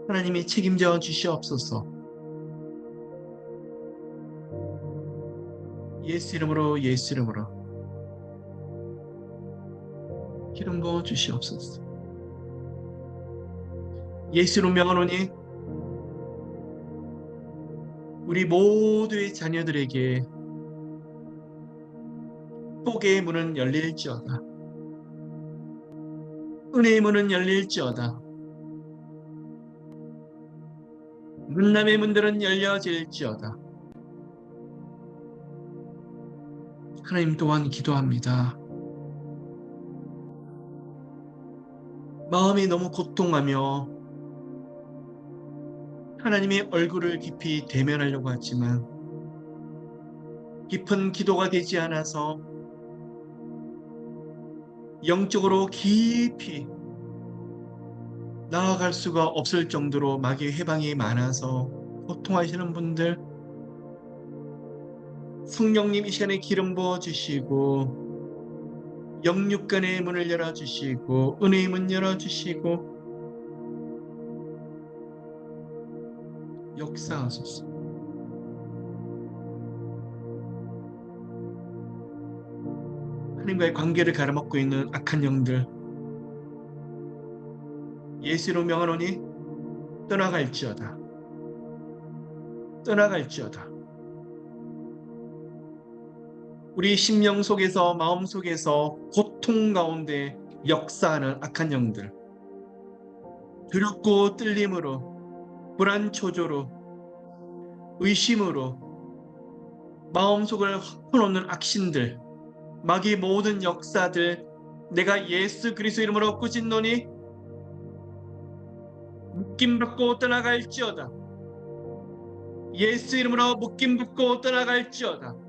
하나님이 책임져 주시옵소서. 예수 이름으로 예수 이름으로 기름 부어 주시옵소서. 예수로 명하노니 우리 모두의 자녀들에게 복의 문은 열릴지어다. 은혜의 문은 열릴지어다. 문남의 문들은 열려질지어다. 하나님 또한 기도합니다. 마음이 너무 고통하며 하나님의 얼굴을 깊이 대면하려고 하지만 깊은 기도가 되지 않아서 영적으로 깊이 나아갈 수가 없을 정도로 마귀의 해방이 많아서 고통하시는 분들 성령님 이 시간에 기름 부어주시고 영육간의 문을 열어주시고 은혜의 문 열어주시고 역사하소서. 하나님과의 관계를 가로막고 있는 악한 영들 예수로 명하노니 떠나갈지어다. 떠나갈지어다. 우리 심령 속에서 마음 속에서 고통 가운데 역사하는 악한 영들 두렵고 떨림으로 불안초조로 의심으로 마음속을 헐어놓는 악신들 마귀의 모든 역사들 내가 예수 그리스도 이름으로 꾸짖노니 묶임받고 떠나갈지어다. 예수 이름으로 묶임받고 떠나갈지어다.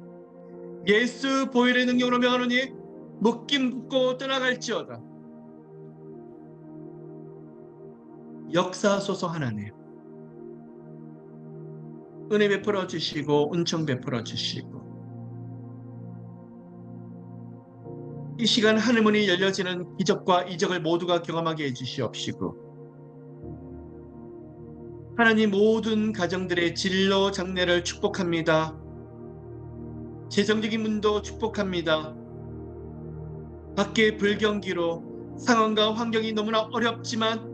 예수 보혈의 능력으로 명하노니 묶임받고 떠나갈지어다. 역사하소서. 하나님 은혜 베풀어 주시고 은총 베풀어 주시고 이 시간 하늘문이 열려지는 기적과 이적을 모두가 경험하게 해주시옵시고 하나님 모든 가정들의 진로 장래를 축복합니다. 재정적인 문도 축복합니다. 밖에 불경기로 상황과 환경이 너무나 어렵지만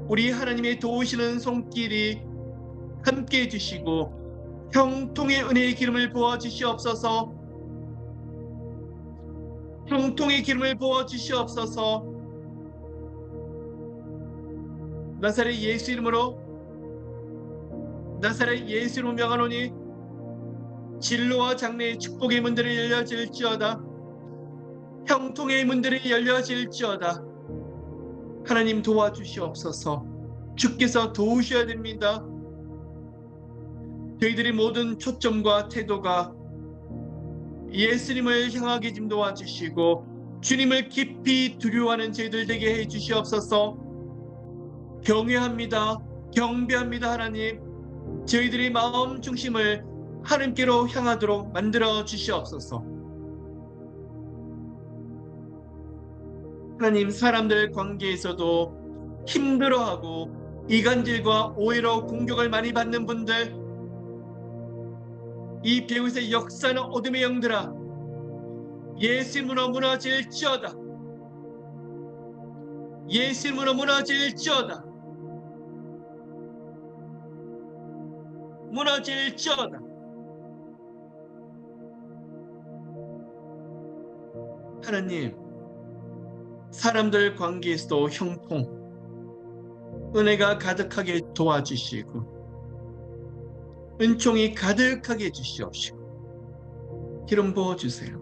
우리 하나님의 도우시는 손길이 함께 해주시고 형통의 은혜의 기름을 부어주시옵소서. 형통의 기름을 부어주시옵소서. 나사렛 예수 이름으로 나사렛 예수로 명하노니 진로와 장래의 축복의 문들이 열려질지어다. 형통의 문들이 열려질지어다. 하나님 도와주시옵소서. 주께서 도우셔야 됩니다. 저희들의 모든 초점과 태도가 예수님을 향하게 좀 도와주시고 주님을 깊이 두려워하는 저희들 되게 해주시옵소서. 경외합니다. 경배합니다. 하나님 저희들의 마음 중심을 하나님께로 향하도록 만들어 주시옵소서. 하나님, 사람들 관계에서도 힘들어하고 이간질과 오해로 공격을 많이 받는 분들, 이 배후에서 역사는 어둠의 영들아, 예수 이름으로 무너질지어다. 예수 이름으로 무너질지어다. 무너질지어다. 하나님, 사람들 관계에서도 형통, 은혜가 가득하게 도와주시고 은총이 가득하게 해주시옵시고 기름 부어주세요.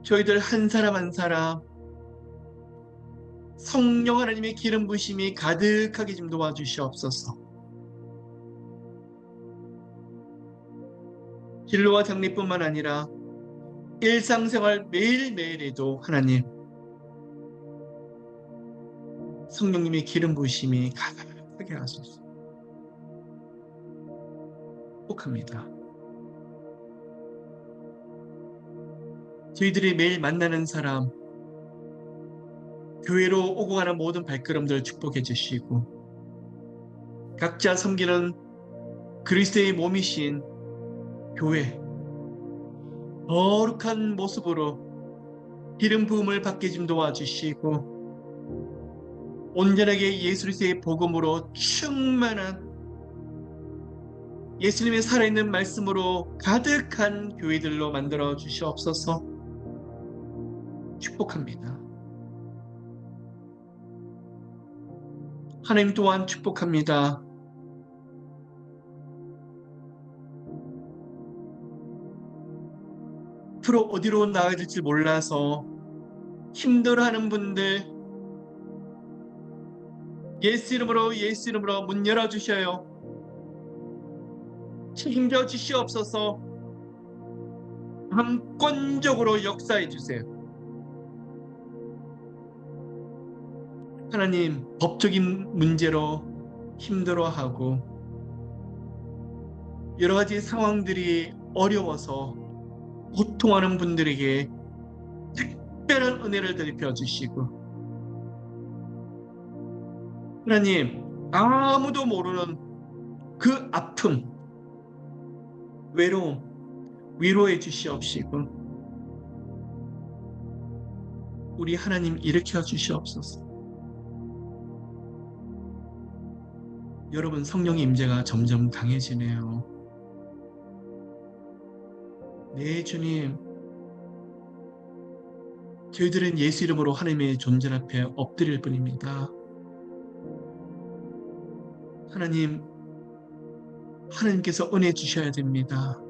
저희들 한 사람 한 사람 성령 하나님의 기름 부심이 가득하게 좀 도와주시옵소서. 진로와 장례뿐만 아니라 일상생활 매일매일에도 하나님 성령님의 기름 부심이 가득하게 하소서. 축복합니다. 저희들이 매일 만나는 사람, 교회로 오고 가는 모든 발걸음들 축복해 주시고 각자 섬기는 그리스도의 몸이신 교회 거룩한 모습으로 기름 부음을 받게 좀 도와주시고 온전하게 예수 그리스도의 복음으로 충만한 예수님의 살아있는 말씀으로 가득한 교회들로 만들어 주시옵소서. 축복합니다. 하나님 또한 축복합니다. 앞으로 어디로 나가야 될지 몰라서 힘들어하는 분들 예수 이름으로 문 열어주셔요. 책임져 주시옵소서. 감권적으로 역사해 주세요. 하나님, 법적인 문제로 힘들어하고 여러 가지 상황들이 어려워서 고통하는 분들에게 특별한 은혜를 더입혀 주시고 하나님, 아무도 모르는 그 아픔, 외로움 위로해 주시옵시고 우리 하나님 일으켜 주시옵소서. 여러분, 성령의 임재가 점점 강해지네요. 네, 주님. 저희들은 예수 이름으로 하나님의 존재 앞에 엎드릴 뿐입니다. 하나님, 하나님께서 은혜 주셔야 됩니다.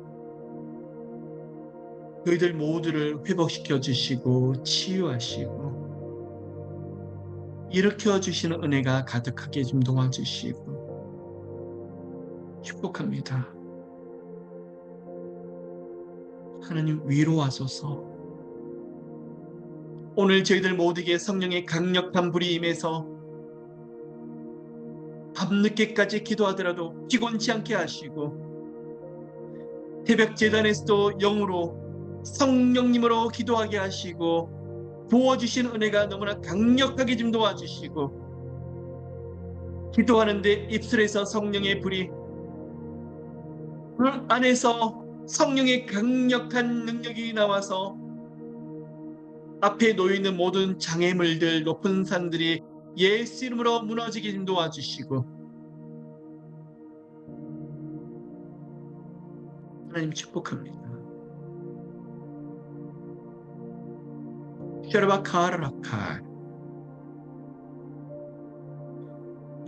저희들 모두를 회복시켜 주시고 치유하시고 일으켜 주시는 은혜가 가득하게 좀 도와주시고 축복합니다. 하나님, 위로하소서. 오늘 저희들 모두에게 성령의 강력한 불이 임해서 밤늦게까지 기도하더라도 피곤치 않게 하시고 새벽 제단에서도 영으로 성령님으로 기도하게 하시고 부어주신 은혜가 너무나 강력하게 좀 도와주시고 기도하는데 입술에서 성령의 불이 그 안에서 성령의 강력한 능력이 나와서 앞에 놓여있는 모든 장애물들 높은 산들이 예수 이름으로 무너지게 좀 도와주시고 하나님 축복합니다. 셔르바카라카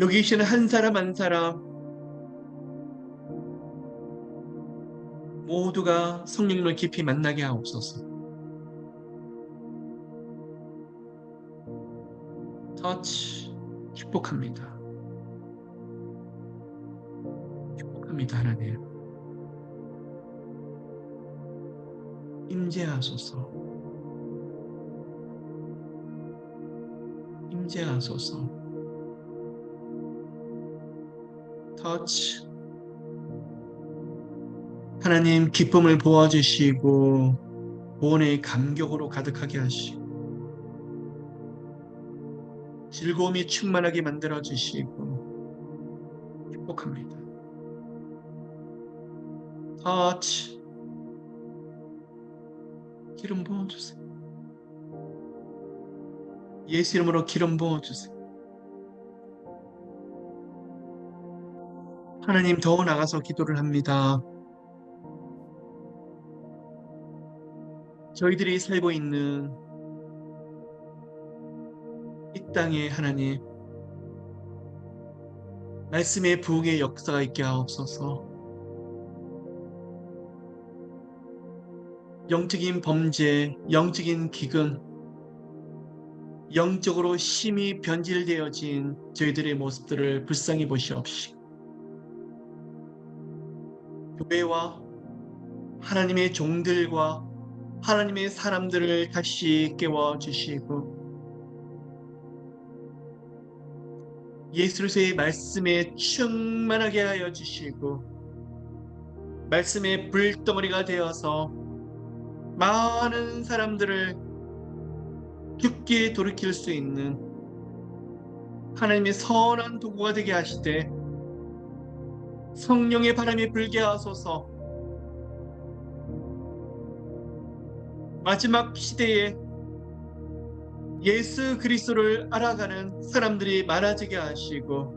여기 계시는 한 사람 한 사람 모두가 성령님을 깊이 만나게 하옵소서. 터치 축복합니다. 축복합니다. 하나님 임재하소서. 임재하소서. 터치. 하나님 기쁨을 부어주시고 구원의 감격으로 가득하게 하시고 즐거움이 충만하게 만들어주시고 행복합니다. 터치. 기름 부어주세요. 예수 이름으로 기름 부어주세요. 하나님 더 나가서 기도를 합니다. 저희들이 살고 있는 이 땅에 하나님 말씀의 부흥의 역사가 있게 하옵소서. 영적인 범죄, 영적인 기근, 영적으로 심히 변질되어진 저희들의 모습들을 불쌍히 보시옵시고 교회와 하나님의 종들과 하나님의 사람들을 다시 깨워주시고 예수 그리스도의 말씀에 충만하게 하여 주시고 말씀의 불덩어리가 되어서 많은 사람들을 죽게 돌이킬 수 있는 하나님의 선한 도구가 되게 하시되 성령의 바람이 불게 하소서. 마지막 시대에 예수 그리스도를 알아가는 사람들이 많아지게 하시고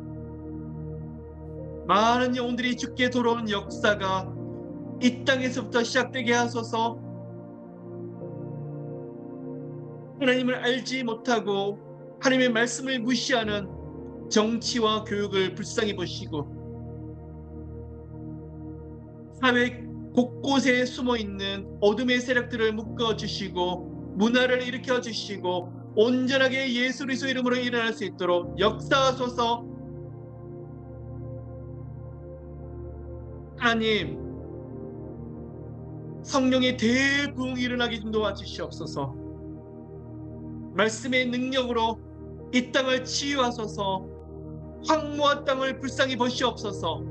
많은 영혼들이 죽게 돌아온 역사가 이 땅에서부터 시작되게 하소서. 하나님을 알지 못하고 하나님의 말씀을 무시하는 정치와 교육을 불쌍히 보시고 사회 곳곳에 숨어있는 어둠의 세력들을 묶어주시고 문화를 일으켜주시고 온전하게 예수 그리스도 이름으로 일어날 수 있도록 역사하소서. 하나님 성령의 대부흥이 일어나게 좀 도와주시옵소서. 말씀의 능력으로 이 땅을 치유하소서. 황무한 땅을 불쌍히 보시옵소서.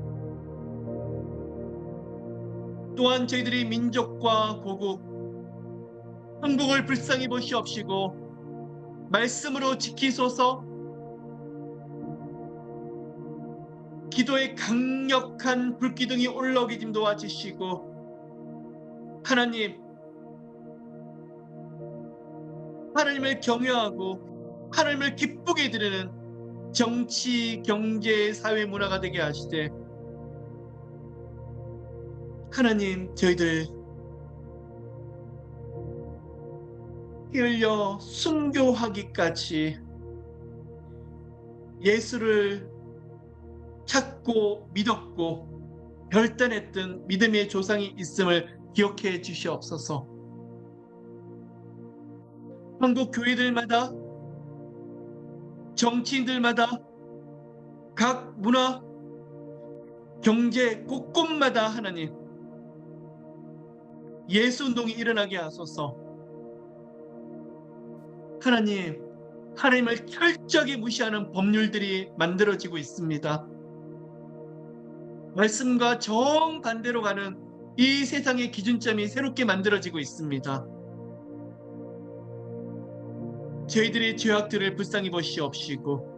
또한 저희들이 민족과 고국 한국을 불쌍히 보시옵시고 말씀으로 지키소서. 기도의 강력한 불기둥이 올라오게 좀 도와주시고 하나님 하나님을 경외하고 하나님을 기쁘게 드리는 정치, 경제, 사회 문화가 되게 하시되 하나님 저희들 피 흘려 순교하기까지 예수를 찾고 믿었고 결단했던 믿음의 조상이 있음을 기억해 주시옵소서. 한국 교회들마다 정치인들마다 각 문화 경제 곳곳마다 하나님 예수 운동이 일어나게 하소서. 하나님 하나님을 철저하게 무시하는 법률들이 만들어지고 있습니다. 말씀과 정반대로 가는 이 세상의 기준점이 새롭게 만들어지고 있습니다. 저희들의 죄악들을 불쌍히 보시옵시고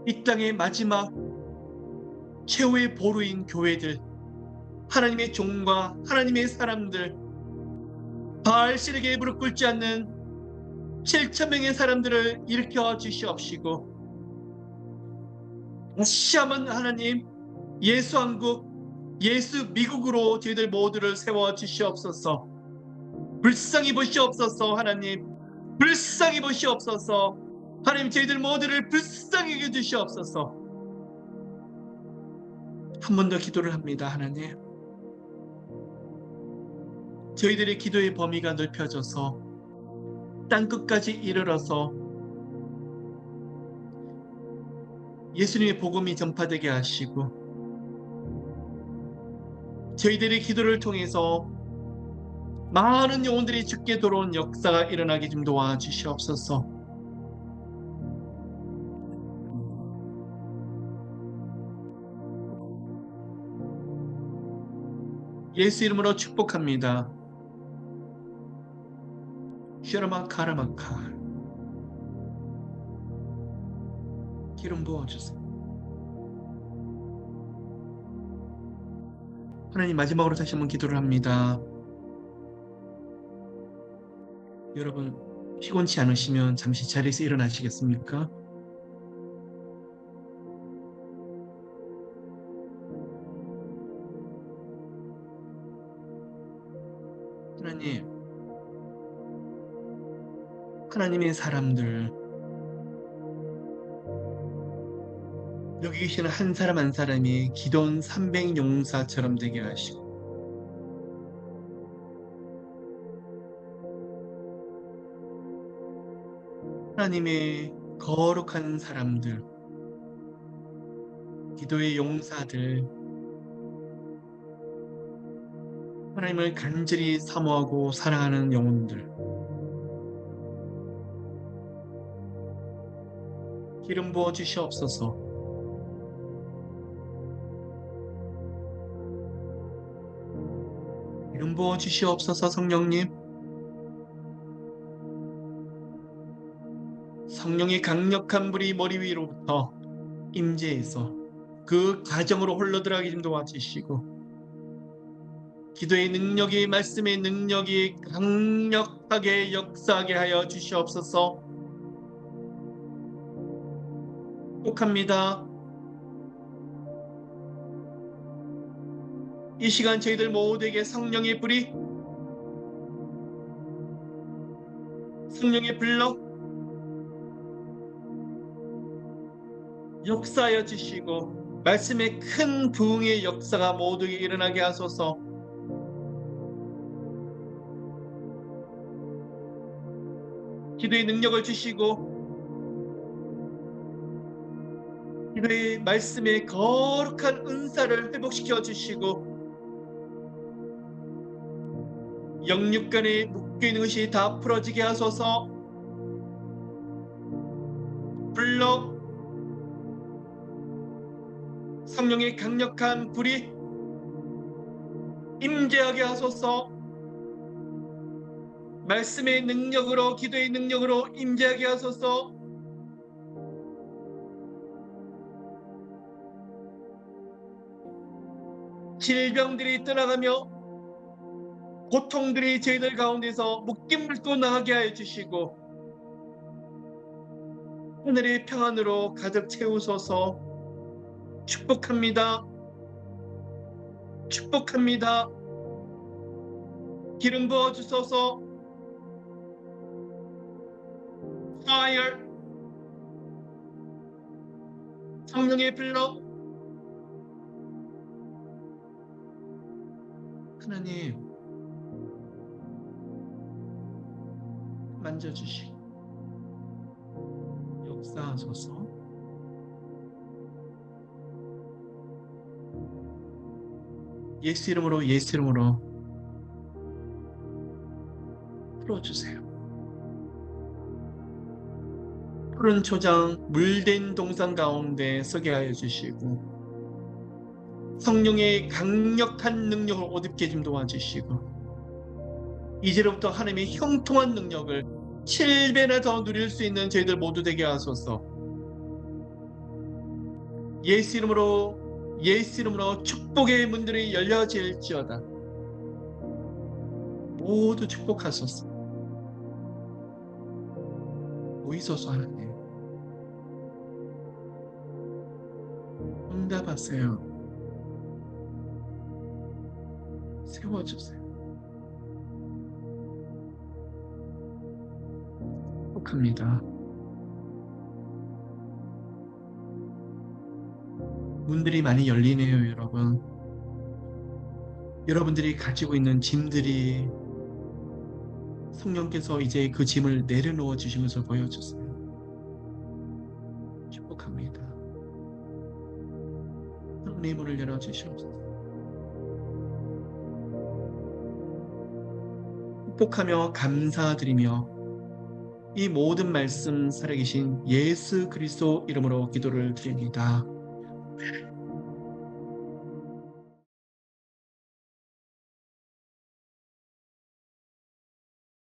이 땅의 마지막 최후의 보루인 교회들 하나님의 종과 하나님의 사람들 바알신에게 무릎 꿇지 않는 7,000명의 사람들을 일으켜 주시옵시고 다시 한번 하나님 예수 한국 예수 미국으로 저희들 모두를 세워 주시옵소서. 불쌍히 보시옵소서. 하나님 불쌍히 보시옵소서. 하나님 저희들 모두를 불쌍히 여겨주시옵소서. 한 번 더 기도를 합니다. 하나님 저희들의 기도의 범위가 넓혀져서 땅끝까지 이르러서 예수님의 복음이 전파되게 하시고 저희들의 기도를 통해서 많은 영혼들이 죽게 돌아온 역사가 일어나게 좀 도와주시옵소서. 예수 이름으로 축복합니다. 슈라마카라마카 기름 부어주세요. 하나님, 마지막으로 다시 한번 기도를 합니다. 여러분, 피곤치 않으시면 잠시 자리에서 일어나시겠습니까? 하나님, 하나님의 사람들, 여기 계시는 한 사람 한 사람이 기도원 300용사처럼 되게 하시고, 하나님의 거룩한 사람들, 기도의 용사들, 하나님을 간절히 사모하고 사랑하는 영혼들, 기름 부어 주시옵소서. 기름 부어 주시옵소서. 성령님, 성령의 강력한 불이 머리 위로부터 임재해서 그 가정으로 흘러들어가게 좀 도와주시고, 기도의 능력이, 말씀의 능력이 강력하게 역사하게 하여 주시옵소서. 축복합니다. 이 시간 저희들 모두에게 성령의 불이, 성령의 불로 역사하여 주시고, 말씀의 큰 부흥의 역사가 모두에게 일어나게 하소서. 기도의 능력을 주시고, 기도의 말씀의 거룩한 은사를 회복시켜 주시고, 영육간에 묶여있는 것이 다 풀어지게 하소서. 불러 성령의 강력한 불이 임재하게 하소서. 말씀의 능력으로, 기도의 능력으로 임재하게 하소서. 질병들이 떠나가며 고통들이 저희들 가운데서 묶임을 또 나가게 하여 주시고, 하늘의 평안으로 가득 채우소서. 축복합니다. 축복합니다. 기름 부어 주소서. Fire, 성령의 불로 하나님 만져주시고 역사하소서. 예수 이름으로, 예수 이름으로 풀어주세요. 푸른 초장, 물된 동산 가운데 서게 하여 주시고, 성령의 강력한 능력을 옷 입게 좀 도와주시고, 이제로부터 하나님의 형통한 능력을 7배나 더 누릴 수 있는 저희들 모두 되게 하소서. 예수 이름으로, 예수 이름으로 축복의 문들이 열려질지어다. 모두 축복하소서. 보이소서. 하나님 응답하세요. 세워주세요. 축복합니다. 문들이 많이 열리네요. 여러분, 여러분들이 가지고 있는 짐들이 성령께서 이제 그 짐을 내려놓아 주신 것을 보여주세요. 축복합니다. 하나님의 문을 열어주시옵소서. 축복하며 감사드리며 이 모든 말씀 살아계신 예수 그리스도 이름으로 기도를 드립니다.